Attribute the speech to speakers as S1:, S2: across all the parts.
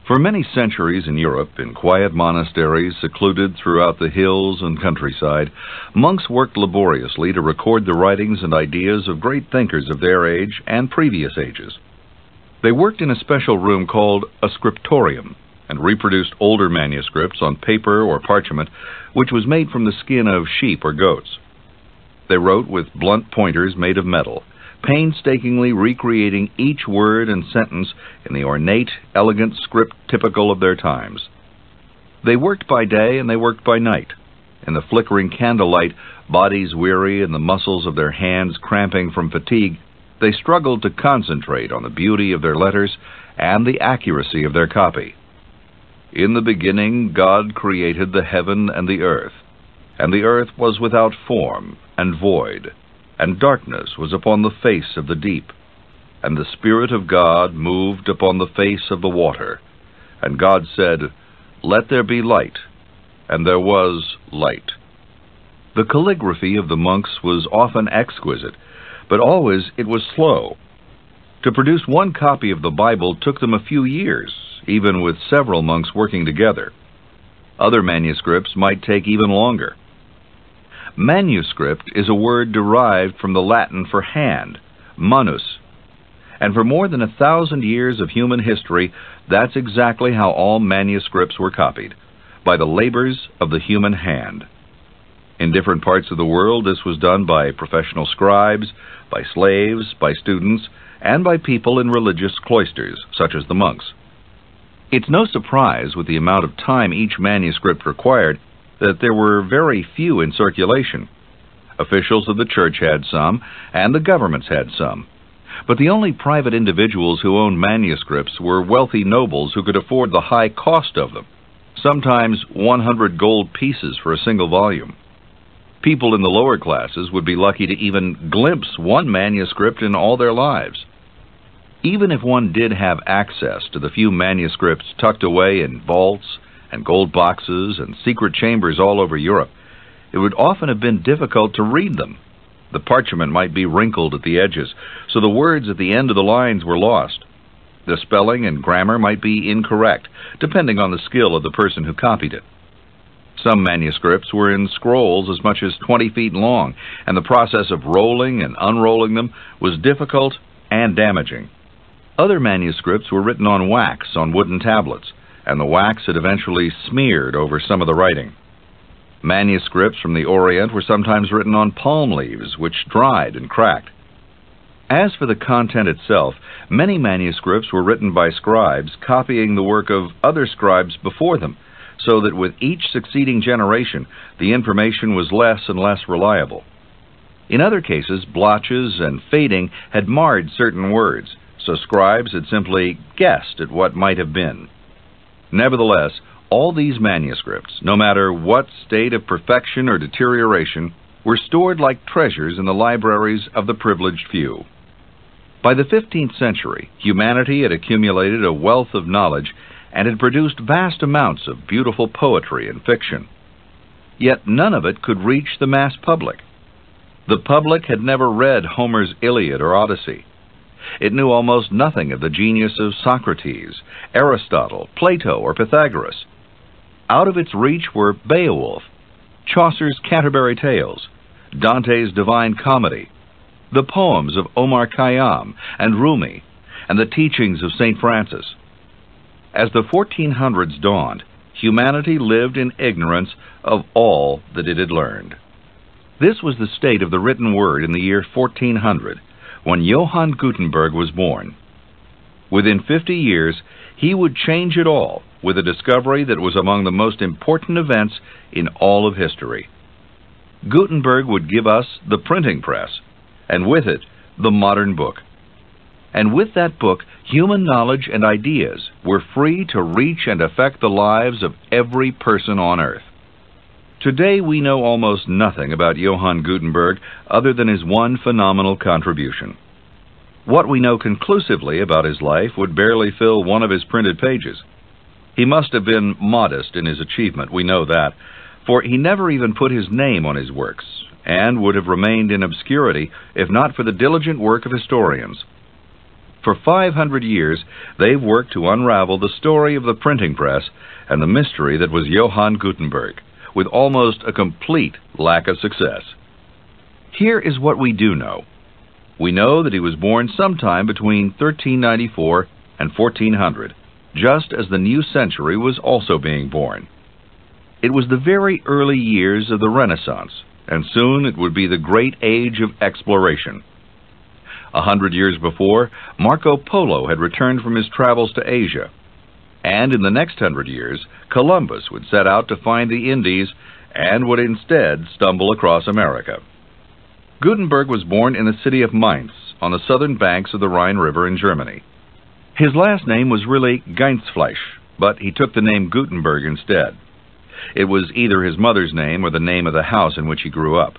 S1: For many centuries in Europe, in quiet monasteries secluded throughout the hills and countryside, monks worked laboriously to record the writings and ideas of great thinkers of their age and previous ages. They worked in a special room called a scriptorium and reproduced older manuscripts on paper or parchment, which was made from the skin of sheep or goats. They wrote with blunt pointers made of metal, painstakingly recreating each word and sentence in the ornate, elegant script typical of their times. They worked by day and they worked by night. In the flickering candlelight, bodies weary and the muscles of their hands cramping from fatigue, they struggled to concentrate on the beauty of their letters and the accuracy of their copy. In the beginning God created the heaven and the earth was without form and void, and darkness was upon the face of the deep. And the Spirit of God moved upon the face of the water. And God said, "Let there be light." And there was light. The calligraphy of the monks was often exquisite, but always it was slow. To produce one copy of the Bible took them a few years, even with several monks working together. Other manuscripts might take even longer. Manuscript is a word derived from the Latin for hand, manus. And for more than 1,000 years of human history, that's exactly how all manuscripts were copied, by the labors of the human hand. In different parts of the world, this was done by professional scribes, by slaves, by students, and by people in religious cloisters, such as the monks. It's no surprise, with the amount of time each manuscript required, that there were very few in circulation. Officials of the church had some, and the governments had some. But the only private individuals who owned manuscripts were wealthy nobles who could afford the high cost of them, sometimes 100 gold pieces for a single volume. People in the lower classes would be lucky to even glimpse one manuscript in all their lives. Even if one did have access to the few manuscripts tucked away in vaults and gold boxes and secret chambers all over Europe, it would often have been difficult to read them. The parchment might be wrinkled at the edges, so the words at the end of the lines were lost. The spelling and grammar might be incorrect, depending on the skill of the person who copied it. Some manuscripts were in scrolls as much as 20 feet long, and the process of rolling and unrolling them was difficult and damaging. Other manuscripts were written on wax on wooden tablets, and the wax had eventually smeared over some of the writing. Manuscripts from the Orient were sometimes written on palm leaves, which dried and cracked. As for the content itself, many manuscripts were written by scribes copying the work of other scribes before them, so that with each succeeding generation, the information was less and less reliable. In other cases, blotches and fading had marred certain words, so scribes had simply guessed at what might have been. Nevertheless, all these manuscripts, no matter what state of perfection or deterioration, were stored like treasures in the libraries of the privileged few. By the 15th century, humanity had accumulated a wealth of knowledge and had produced vast amounts of beautiful poetry and fiction. Yet none of it could reach the mass public. The public had never read Homer's Iliad or Odyssey. It knew almost nothing of the genius of Socrates, Aristotle, Plato, or Pythagoras. Out of its reach were Beowulf, Chaucer's Canterbury Tales, Dante's Divine Comedy, the poems of Omar Khayyam and Rumi, and the teachings of St. Francis. As the 1400s dawned, humanity lived in ignorance of all that it had learned. This was the state of the written word in the year 1400, when Johannes Gutenberg was born. Within 50 years, he would change it all with a discovery that was among the most important events in all of history. Gutenberg would give us the printing press, and with it, the modern book. And with that book, human knowledge and ideas were free to reach and affect the lives of every person on earth. Today we know almost nothing about Johannes Gutenberg other than his one phenomenal contribution. What we know conclusively about his life would barely fill one of his printed pages. He must have been modest in his achievement, we know that, for he never even put his name on his works, and would have remained in obscurity if not for the diligent work of historians. For 500 years, they've worked to unravel the story of the printing press and the mystery that was Johannes Gutenberg, with almost a complete lack of success. Here is what we do know. We know that he was born sometime between 1394 and 1400, just as the new century was also being born. It was the very early years of the Renaissance, and soon it would be the great age of exploration. 100 years before, Marco Polo had returned from his travels to Asia, and in the next 100 years, Columbus would set out to find the Indies and would instead stumble across America. Gutenberg was born in the city of Mainz, on the southern banks of the Rhine River in Germany. His last name was really Geinsfleisch, but he took the name Gutenberg instead. It was either his mother's name or the name of the house in which he grew up.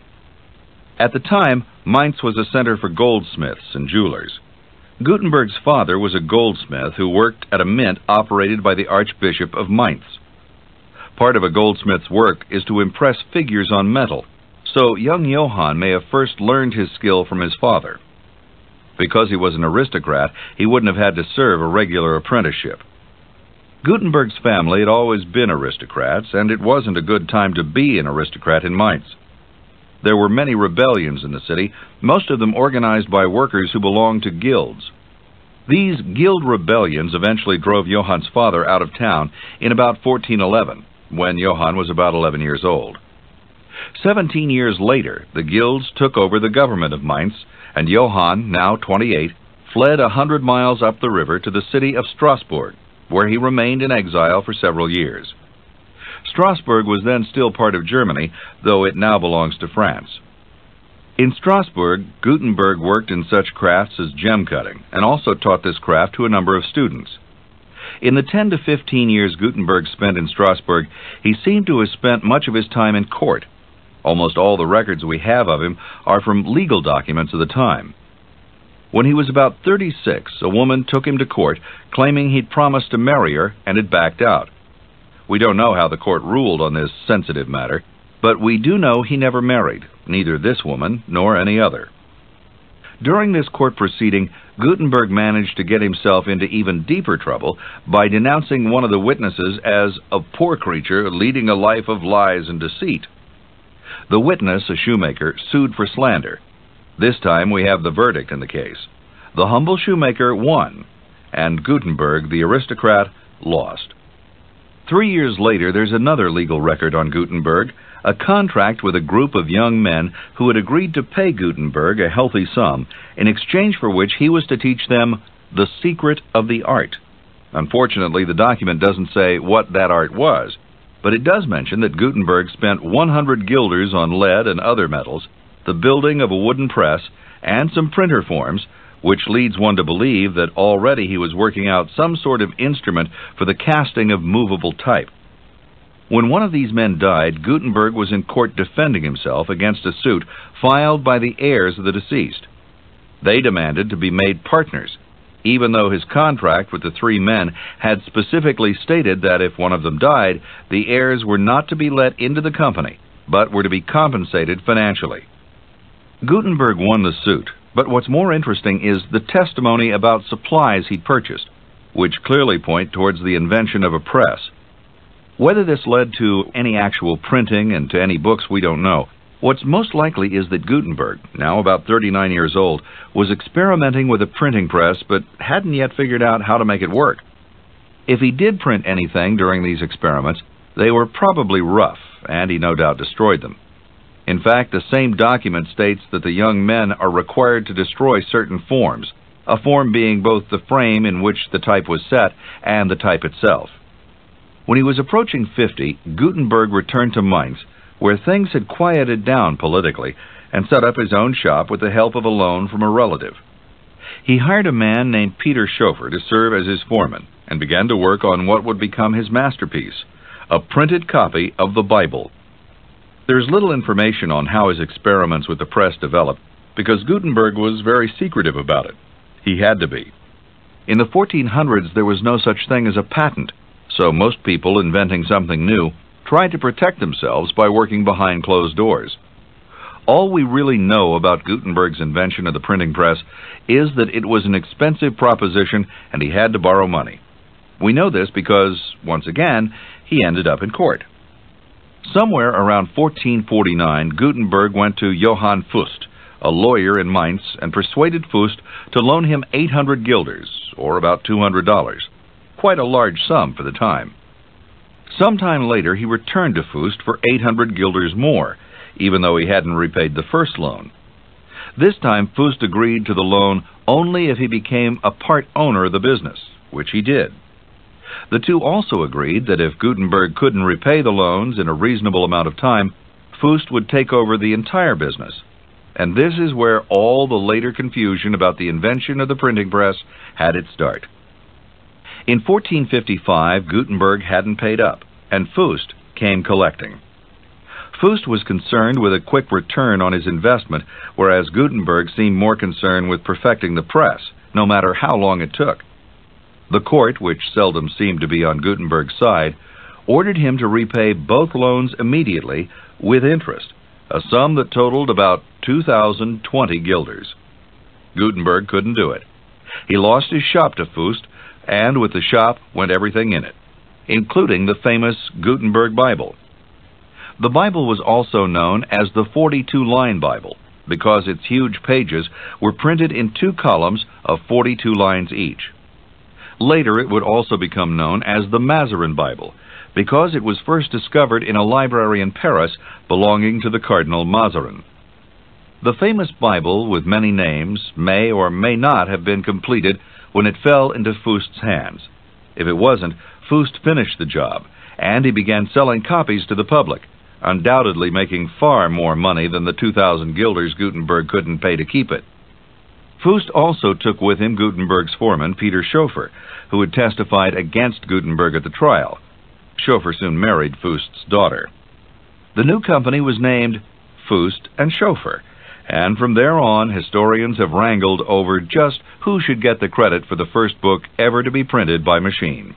S1: At the time, Mainz was a center for goldsmiths and jewelers. Gutenberg's father was a goldsmith who worked at a mint operated by the Archbishop of Mainz. Part of a goldsmith's work is to impress figures on metal, so young Johann may have first learned his skill from his father. Because he was an aristocrat, he wouldn't have had to serve a regular apprenticeship. Gutenberg's family had always been aristocrats, and it wasn't a good time to be an aristocrat in Mainz. There were many rebellions in the city, most of them organized by workers who belonged to guilds. These guild rebellions eventually drove Johann's father out of town in about 1411, when Johann was about 11 years old. 17 years later, the guilds took over the government of Mainz, and Johann, now 28, fled 100 miles up the river to the city of Strasbourg, where he remained in exile for several years. Strasbourg was then still part of Germany, though it now belongs to France. In Strasbourg, Gutenberg worked in such crafts as gem cutting, and also taught this craft to a number of students. In the 10 to 15 years Gutenberg spent in Strasbourg, he seemed to have spent much of his time in court. Almost all the records we have of him are from legal documents of the time. When he was about 36, a woman took him to court, claiming he'd promised to marry her and had backed out. We don't know how the court ruled on this sensitive matter, but we do know he never married, neither this woman nor any other. During this court proceeding, Gutenberg managed to get himself into even deeper trouble by denouncing one of the witnesses as a poor creature leading a life of lies and deceit. The witness, a shoemaker, sued for slander. This time we have the verdict in the case. The humble shoemaker won, and Gutenberg, the aristocrat, lost. 3 years later, there's another legal record on Gutenberg, a contract with a group of young men who had agreed to pay Gutenberg a healthy sum, in exchange for which he was to teach them the secret of the art. Unfortunately, the document doesn't say what that art was, but it does mention that Gutenberg spent 100 guilders on lead and other metals, the building of a wooden press, and some printer forms, which leads one to believe that already he was working out some sort of instrument for the casting of movable type. When one of these men died, Gutenberg was in court defending himself against a suit filed by the heirs of the deceased. They demanded to be made partners, even though his contract with the three men had specifically stated that if one of them died, the heirs were not to be let into the company, but were to be compensated financially. Gutenberg won the suit, but what's more interesting is the testimony about supplies he'd purchased, which clearly point towards the invention of a press. Whether this led to any actual printing and to any books, we don't know. What's most likely is that Gutenberg, now about 39 years old, was experimenting with a printing press but hadn't yet figured out how to make it work. If he did print anything during these experiments, they were probably rough, and he no doubt destroyed them. In fact, the same document states that the young men are required to destroy certain forms, a form being both the frame in which the type was set and the type itself. When he was approaching 50, Gutenberg returned to Mainz, where things had quieted down politically, and set up his own shop with the help of a loan from a relative. He hired a man named Peter Schoeffer to serve as his foreman, and began to work on what would become his masterpiece, a printed copy of the Bible. There's little information on how his experiments with the press developed, because Gutenberg was very secretive about it. He had to be. In the 1400s, there was no such thing as a patent, so most people inventing something new tried to protect themselves by working behind closed doors. All we really know about Gutenberg's invention of the printing press is that it was an expensive proposition and he had to borrow money. We know this because, once again, he ended up in court. Somewhere around 1449, Gutenberg went to Johann Fust, a lawyer in Mainz, and persuaded Fust to loan him 800 guilders, or about $200, quite a large sum for the time. Sometime later, he returned to Fust for 800 guilders more, even though he hadn't repaid the first loan. This time, Fust agreed to the loan only if he became a part owner of the business, which he did. The two also agreed that if Gutenberg couldn't repay the loans in a reasonable amount of time, Fust would take over the entire business. And this is where all the later confusion about the invention of the printing press had its start. In 1455, Gutenberg hadn't paid up, and Fust came collecting. Fust was concerned with a quick return on his investment, whereas Gutenberg seemed more concerned with perfecting the press, no matter how long it took. The court, which seldom seemed to be on Gutenberg's side, ordered him to repay both loans immediately with interest, a sum that totaled about 2,020 guilders. Gutenberg couldn't do it. He lost his shop to Fust, and with the shop went everything in it, including the famous Gutenberg Bible. The Bible was also known as the 42-line Bible because its huge pages were printed in 2 columns of 42 lines each. Later it would also become known as the Mazarin Bible because it was first discovered in a library in Paris belonging to the Cardinal Mazarin. The famous Bible with many names may or may not have been completed when it fell into Fust's hands. If it wasn't, Fust finished the job, and he began selling copies to the public, undoubtedly making far more money than the 2,000 guilders Gutenberg couldn't pay to keep it. Fust also took with him Gutenberg's foreman, Peter Schoeffer, who had testified against Gutenberg at the trial. Schoeffer soon married Fust's daughter. The new company was named Fust and Schoeffer, and from there on, historians have wrangled over just who should get the credit for the first book ever to be printed by machine.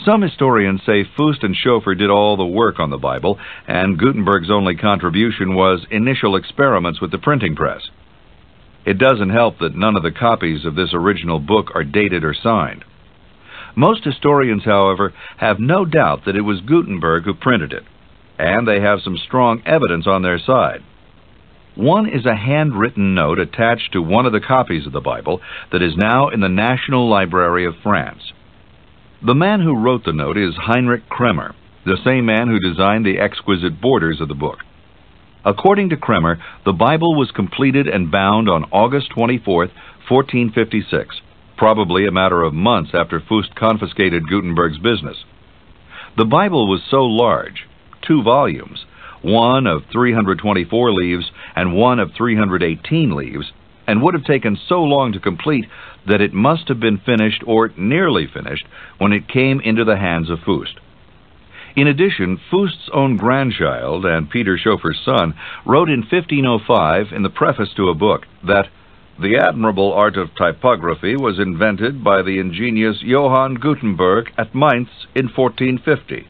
S1: Some historians say Fust and Schoeffer did all the work on the Bible, and Gutenberg's only contribution was initial experiments with the printing press. It doesn't help that none of the copies of this original book are dated or signed. Most historians, however, have no doubt that it was Gutenberg who printed it, and they have some strong evidence on their side. One is a handwritten note attached to one of the copies of the Bible that is now in the National Library of France. The man who wrote the note is Heinrich Kremer, the same man who designed the exquisite borders of the book. According to Kremer, the Bible was completed and bound on August 24, 1456, probably a matter of months after Fust confiscated Gutenberg's business. The Bible was so large, 2 volumes, one of 324 leaves and one of 318 leaves, and would have taken so long to complete that it must have been finished or nearly finished when it came into the hands of Fust. In addition, Fust's own grandchild and Peter Schoeffer's son wrote in 1505 in the preface to a book that the admirable art of typography was invented by the ingenious Johannes Gutenberg at Mainz in 1450.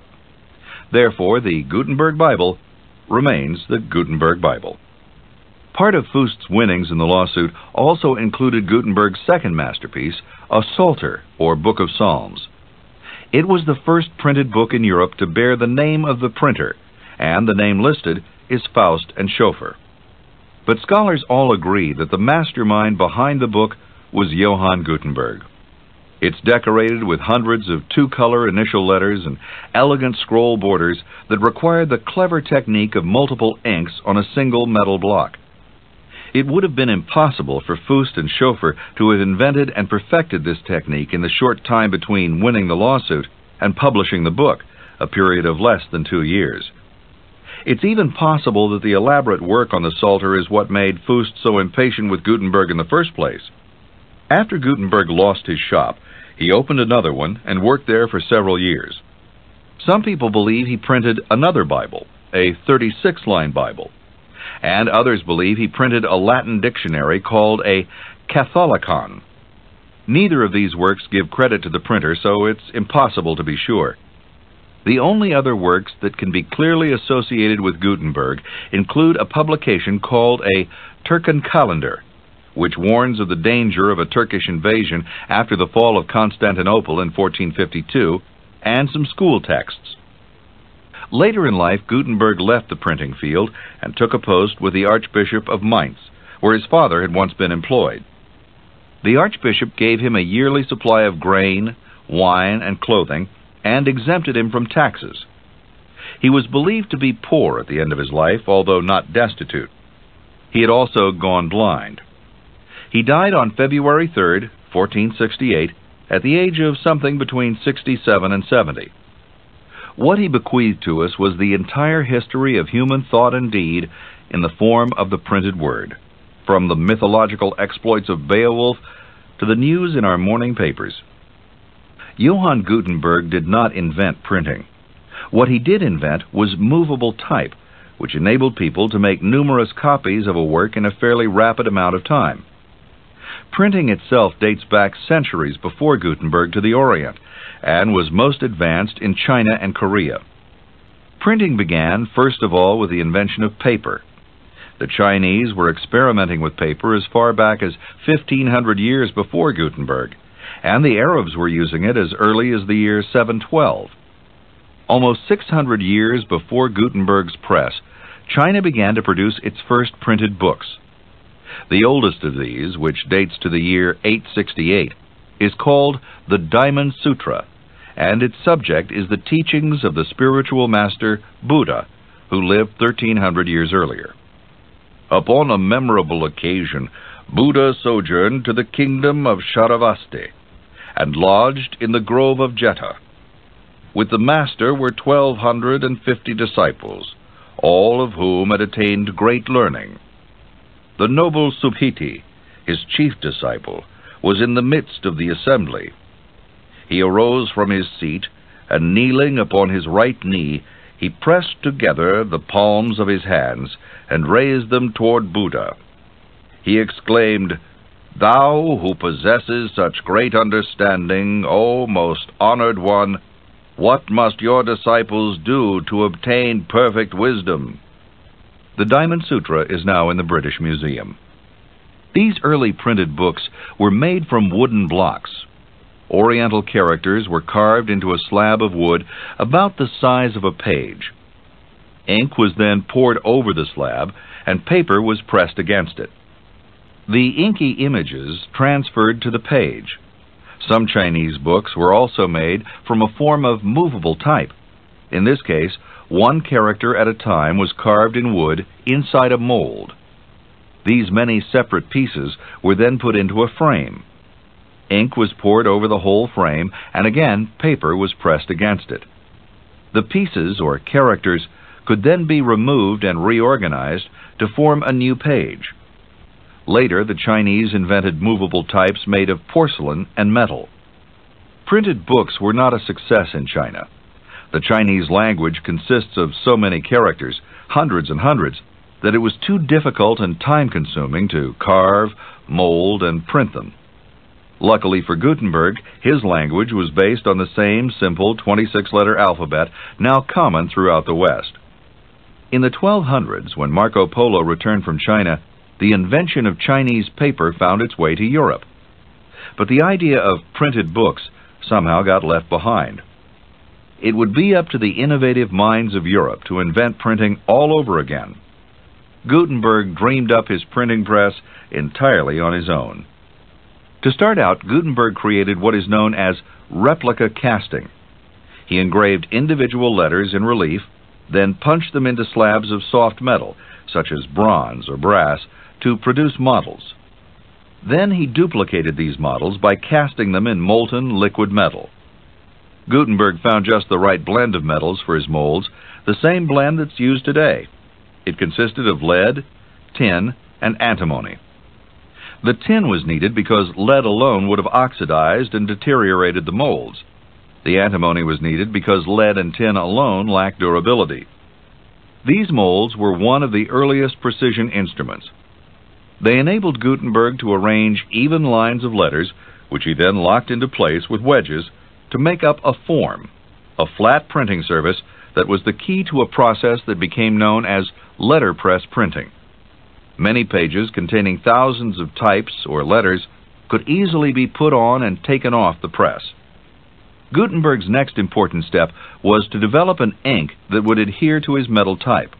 S1: Therefore, the Gutenberg Bible remains the Gutenberg Bible. Part of Fust's winnings in the lawsuit also included Gutenberg's second masterpiece, a Psalter, or Book of Psalms. It was the first printed book in Europe to bear the name of the printer, and the name listed is Faust and Schoeffer. But scholars all agree that the mastermind behind the book was Johann Gutenberg. It's decorated with hundreds of 2-color initial letters and elegant scroll borders that required the clever technique of multiple inks on a single metal block. It would have been impossible for Fust and Schoeffer to have invented and perfected this technique in the short time between winning the lawsuit and publishing the book, a period of less than 2 years. It's even possible that the elaborate work on the Psalter is what made Fust so impatient with Gutenberg in the first place. After Gutenberg lost his shop, he opened another one and worked there for several years. Some people believe he printed another Bible, a 36-line Bible, and others believe he printed a Latin dictionary called a Catholicon. Neither of these works give credit to the printer, so it's impossible to be sure. The only other works that can be clearly associated with Gutenberg include a publication called a Turken Calendar, which warns of the danger of a Turkish invasion after the fall of Constantinople in 1452, and some school texts. Later in life, Gutenberg left the printing field and took a post with the Archbishop of Mainz, where his father had once been employed. The Archbishop gave him a yearly supply of grain, wine, and clothing, and exempted him from taxes. He was believed to be poor at the end of his life, although not destitute. He had also gone blind. He died on February 3, 1468, at the age of something between 67 and 70. What he bequeathed to us was the entire history of human thought and deed in the form of the printed word, from the mythological exploits of Beowulf to the news in our morning papers. Johannes Gutenberg did not invent printing. What he did invent was movable type, which enabled people to make numerous copies of a work in a fairly rapid amount of time. Printing itself dates back centuries before Gutenberg to the Orient, and was most advanced in China and Korea. Printing began, first of all, with the invention of paper. The Chinese were experimenting with paper as far back as 1,500 years before Gutenberg, and the Arabs were using it as early as the year 712. Almost 600 years before Gutenberg's press, China began to produce its first printed books. The oldest of these, which dates to the year 868, is called the Diamond Sutra, and its subject is the teachings of the spiritual master Buddha, who lived 1,300 years earlier. Upon a memorable occasion, Buddha sojourned to the kingdom of Sharavasti, and lodged in the grove of Jeta. With the master were 1,250 disciples, all of whom had attained great learning. The noble Subhiti, his chief disciple, was in the midst of the assembly. He arose from his seat, and kneeling upon his right knee, he pressed together the palms of his hands, and raised them toward Buddha. He exclaimed, "Thou who possesses such great understanding, O most honored one, what must your disciples do to obtain perfect wisdom?" The Diamond Sutra is now in the British Museum. These early printed books were made from wooden blocks. Oriental characters were carved into a slab of wood about the size of a page. Ink was then poured over the slab, and paper was pressed against it. The inky images transferred to the page. Some Chinese books were also made from a form of movable type. In this case, one character at a time was carved in wood inside a mold. These many separate pieces were then put into a frame. Ink was poured over the whole frame, and again paper was pressed against it. The pieces, or characters, could then be removed and reorganized to form a new page. Later, the Chinese invented movable types made of porcelain and metal. Printed books were not a success in China. The Chinese language consists of so many characters, hundreds and hundreds, that it was too difficult and time-consuming to carve, mold, and print them. Luckily for Gutenberg, his language was based on the same simple 26-letter alphabet now common throughout the West. In the 1200s, when Marco Polo returned from China, the invention of Chinese paper found its way to Europe. But the idea of printed books somehow got left behind. It would be up to the innovative minds of Europe to invent printing all over again. Gutenberg dreamed up his printing press entirely on his own. To start out, Gutenberg created what is known as replica casting. He engraved individual letters in relief, then punched them into slabs of soft metal, such as bronze or brass, to produce models. Then he duplicated these models by casting them in molten liquid metal. Gutenberg found just the right blend of metals for his molds, the same blend that's used today. It consisted of lead, tin, and antimony. The tin was needed because lead alone would have oxidized and deteriorated the molds. The antimony was needed because lead and tin alone lacked durability. These molds were one of the earliest precision instruments. They enabled Gutenberg to arrange even lines of letters, which he then locked into place with wedges, to make up a form, a flat printing surface that was the key to a process that became known as letterpress printing. Many pages containing thousands of types or letters could easily be put on and taken off the press. Gutenberg's next important step was to develop an ink that would adhere to his metal type.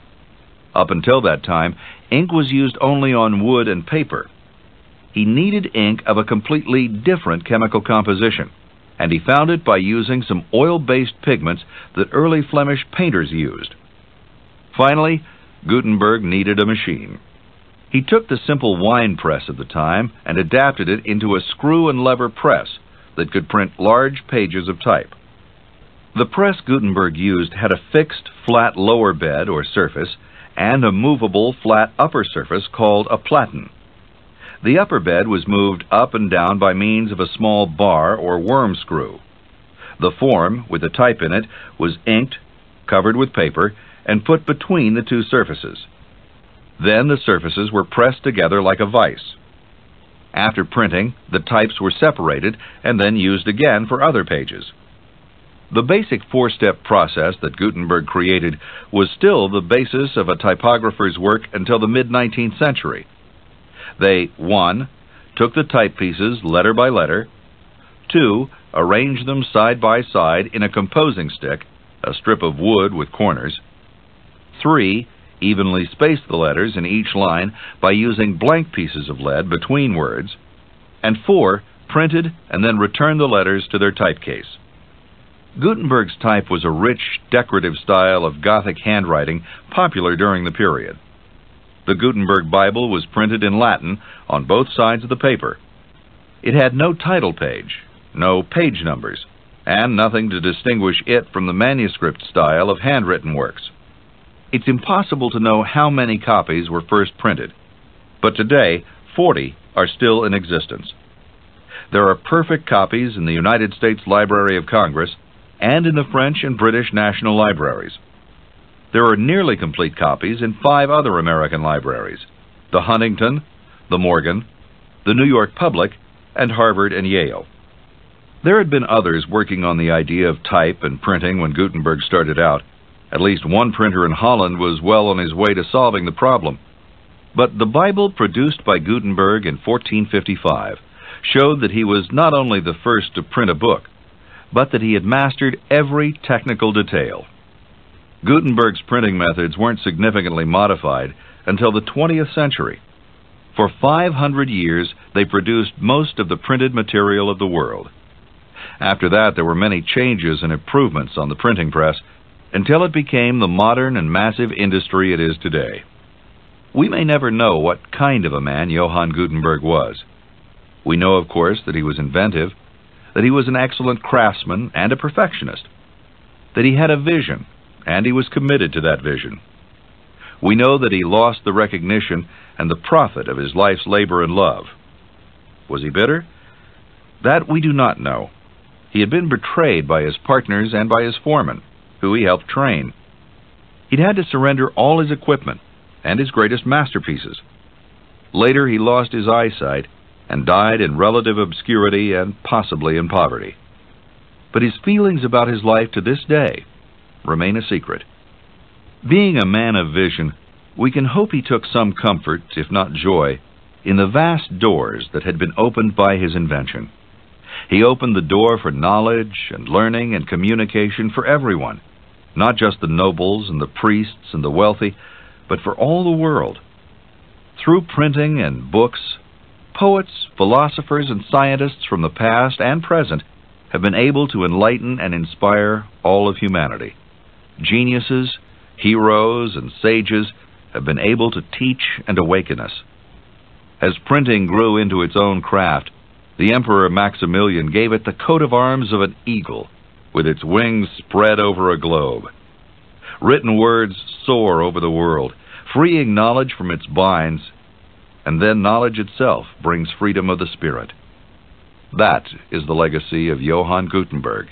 S1: Up until that time, ink was used only on wood and paper. He needed ink of a completely different chemical composition, and he found it by using some oil-based pigments that early Flemish painters used. Finally, Gutenberg needed a machine. He took the simple wine press of the time and adapted it into a screw and lever press that could print large pages of type. The press Gutenberg used had a fixed flat lower bed or surface and a movable flat upper surface called a platen. The upper bed was moved up and down by means of a small bar or worm screw. The form, with the type in it, was inked, covered with paper, and put between the two surfaces. Then the surfaces were pressed together like a vise. After printing, the types were separated and then used again for other pages. The basic four-step process that Gutenberg created was still the basis of a typographer's work until the mid-19th century. They, 1, took the type pieces letter by letter, 2, arranged them side by side in a composing stick, a strip of wood with corners, 3, evenly spaced the letters in each line by using blank pieces of lead between words, and 4, printed and then returned the letters to their type case. Gutenberg's type was a rich, decorative style of Gothic handwriting popular during the period. The Gutenberg Bible was printed in Latin on both sides of the paper. It had no title page, no page numbers, and nothing to distinguish it from the manuscript style of handwritten works. It's impossible to know how many copies were first printed, but today 40 are still in existence. There are perfect copies in the United States Library of Congress and in the French and British National Libraries. There are nearly complete copies in 5 other American libraries: the Huntington, the Morgan, the New York Public, and Harvard and Yale. There had been others working on the idea of type and printing when Gutenberg started out. At least one printer in Holland was well on his way to solving the problem. But the Bible produced by Gutenberg in 1455 showed that he was not only the first to print a book, but that he had mastered every technical detail. Gutenberg's printing methods weren't significantly modified until the 20th century. For 500 years, they produced most of the printed material of the world. After that, there were many changes and improvements on the printing press until it became the modern and massive industry it is today. We may never know what kind of a man Johannes Gutenberg was. We know, of course, that he was inventive, that he was an excellent craftsman and a perfectionist, that he had a vision, and he was committed to that vision. We know that he lost the recognition and the profit of his life's labor and love. Was he bitter? That we do not know. He had been betrayed by his partners and by his foreman, who he helped train. He'd had to surrender all his equipment and his greatest masterpieces. Later he lost his eyesight and died in relative obscurity and possibly in poverty. But his feelings about his life to this day remain a secret. Being a man of vision, we can hope he took some comfort, if not joy, in the vast doors that had been opened by his invention. He opened the door for knowledge and learning and communication for everyone, not just the nobles and the priests and the wealthy, but for all the world. Through printing and books, poets, philosophers, and scientists from the past and present have been able to enlighten and inspire all of humanity. Geniuses, heroes, and sages have been able to teach and awaken us. As printing grew into its own craft, the Emperor Maximilian gave it the coat of arms of an eagle, with its wings spread over a globe. Written words soar over the world, freeing knowledge from its binds, and then knowledge itself brings freedom of the spirit. That is the legacy of Johannes Gutenberg.